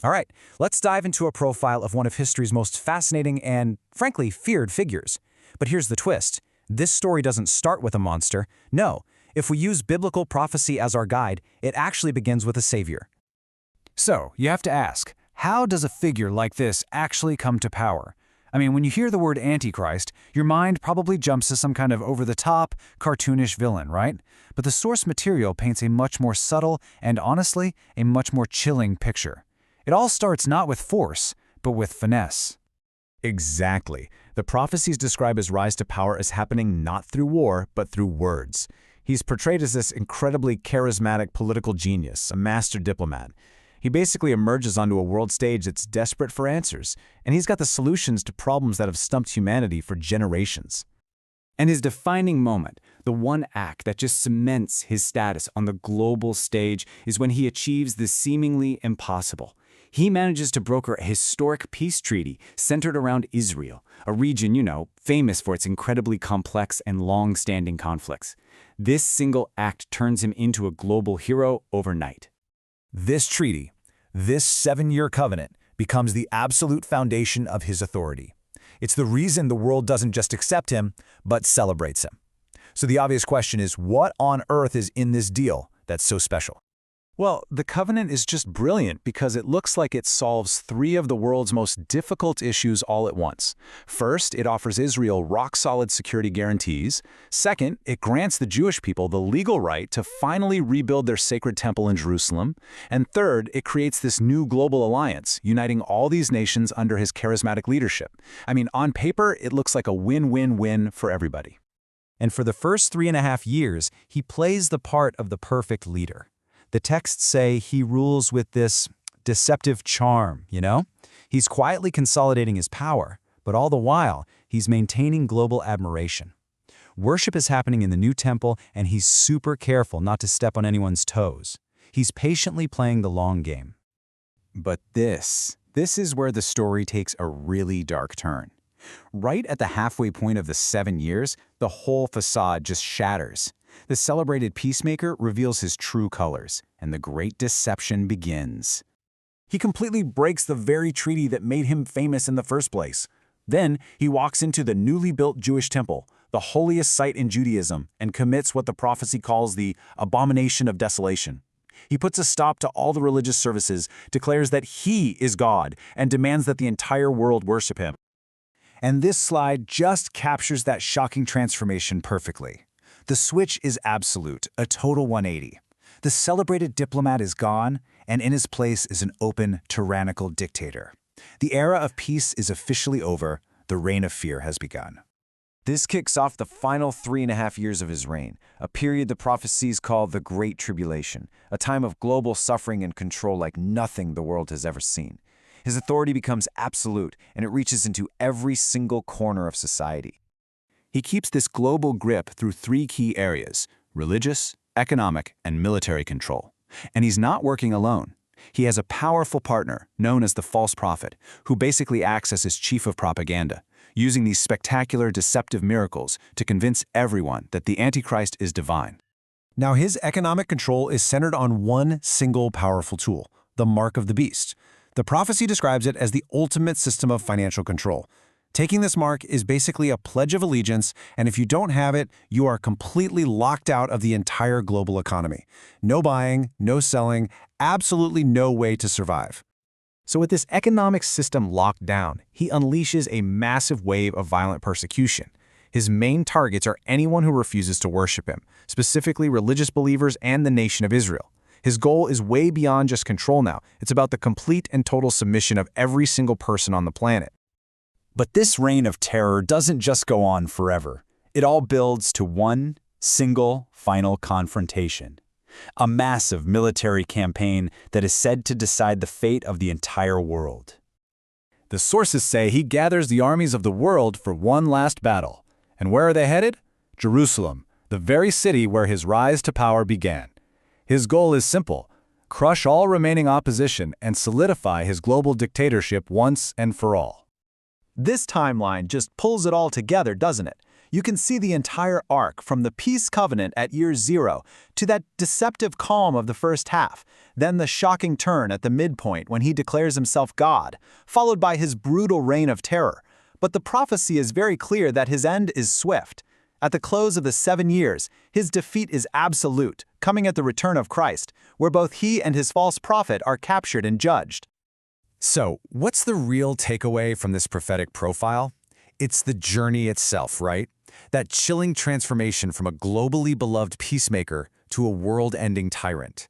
All right, let's dive into a profile of one of history's most fascinating and, frankly, feared figures. But here's the twist. This story doesn't start with a monster. No, if we use biblical prophecy as our guide, it actually begins with a savior. So, you have to ask, how does a figure like this actually come to power? I mean, when you hear the word Antichrist, your mind probably jumps to some kind of over-the-top, cartoonish villain, right? But the source material paints a much more subtle and, honestly, a much more chilling picture. It all starts not with force, but with finesse. Exactly. The prophecies describe his rise to power as happening not through war, but through words. He's portrayed as this incredibly charismatic political genius, a master diplomat. He basically emerges onto a world stage that's desperate for answers, and he's got the solutions to problems that have stumped humanity for generations. And his defining moment, the one act that just cements his status on the global stage, is when he achieves the seemingly impossible. He manages to broker a historic peace treaty centered around Israel, a region, famous for its incredibly complex and long-standing conflicts. This single act turns him into a global hero overnight. This treaty, this 7-year covenant, becomes the absolute foundation of his authority. It's the reason the world doesn't just accept him, but celebrates him. So the obvious question is, what on earth is in this deal that's so special? Well, the covenant is just brilliant because it looks like it solves 3 of the world's most difficult issues all at once. First, it offers Israel rock-solid security guarantees. Second, it grants the Jewish people the legal right to finally rebuild their sacred temple in Jerusalem. And third, it creates this new global alliance, uniting all these nations under his charismatic leadership. I mean, on paper, it looks like a win-win-win for everybody. And for the first 3.5 years, he plays the part of the perfect leader. The texts say he rules with this deceptive charm, He's quietly consolidating his power, but all the while, he's maintaining global admiration. Worship is happening in the new temple, and he's super careful not to step on anyone's toes. He's patiently playing the long game. But this is where the story takes a really dark turn. Right at the halfway point of the 7 years, the whole facade just shatters. The celebrated peacemaker reveals his true colors, and the great deception begins. He completely breaks the very treaty that made him famous in the first place. Then he walks into the newly built Jewish temple, the holiest site in Judaism, and commits what the prophecy calls the abomination of desolation. He puts a stop to all the religious services, declares that he is God, and demands that the entire world worship him. And this slide just captures that shocking transformation perfectly. The switch is absolute, a total 180. The celebrated diplomat is gone, and in his place is an open, tyrannical dictator. The era of peace is officially over. The reign of fear has begun. This kicks off the final 3.5 years of his reign, a period the prophecies call the Great Tribulation, a time of global suffering and control like nothing the world has ever seen. His authority becomes absolute, and it reaches into every single corner of society. He keeps this global grip through 3 key areas: religious, economic, and military control. And he's not working alone. He has a powerful partner, known as the false prophet, who basically acts as his chief of propaganda, using these spectacular, deceptive miracles to convince everyone that the Antichrist is divine. Now, his economic control is centered on one single powerful tool, the mark of the beast. The prophecy describes it as the ultimate system of financial control. Taking this mark is basically a pledge of allegiance, and if you don't have it, you are completely locked out of the entire global economy. No buying, no selling, absolutely no way to survive. So with this economic system locked down, he unleashes a massive wave of violent persecution. His main targets are anyone who refuses to worship him, specifically religious believers and the nation of Israel. His goal is way beyond just control now. It's about the complete and total submission of every single person on the planet. But this reign of terror doesn't just go on forever. It all builds to one single final confrontation. A massive military campaign that is said to decide the fate of the entire world. The sources say he gathers the armies of the world for one last battle. And where are they headed? Jerusalem, the very city where his rise to power began. His goal is simple: crush all remaining opposition and solidify his global dictatorship once and for all. This timeline just pulls it all together, doesn't it? You can see the entire arc from the peace covenant at year 0 to that deceptive calm of the first half, then the shocking turn at the midpoint when he declares himself God, followed by his brutal reign of terror. But the prophecy is very clear that his end is swift. At the close of the 7 years, his defeat is absolute, coming at the return of Christ, where both he and his false prophet are captured and judged. So, what's the real takeaway from this prophetic profile? It's the journey itself, right? That chilling transformation from a globally beloved peacemaker to a world-ending tyrant.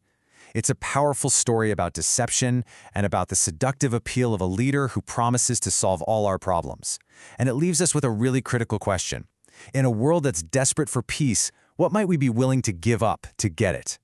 It's a powerful story about deception and about the seductive appeal of a leader who promises to solve all our problems. And it leaves us with a really critical question. In a world that's desperate for peace, what might we be willing to give up to get it?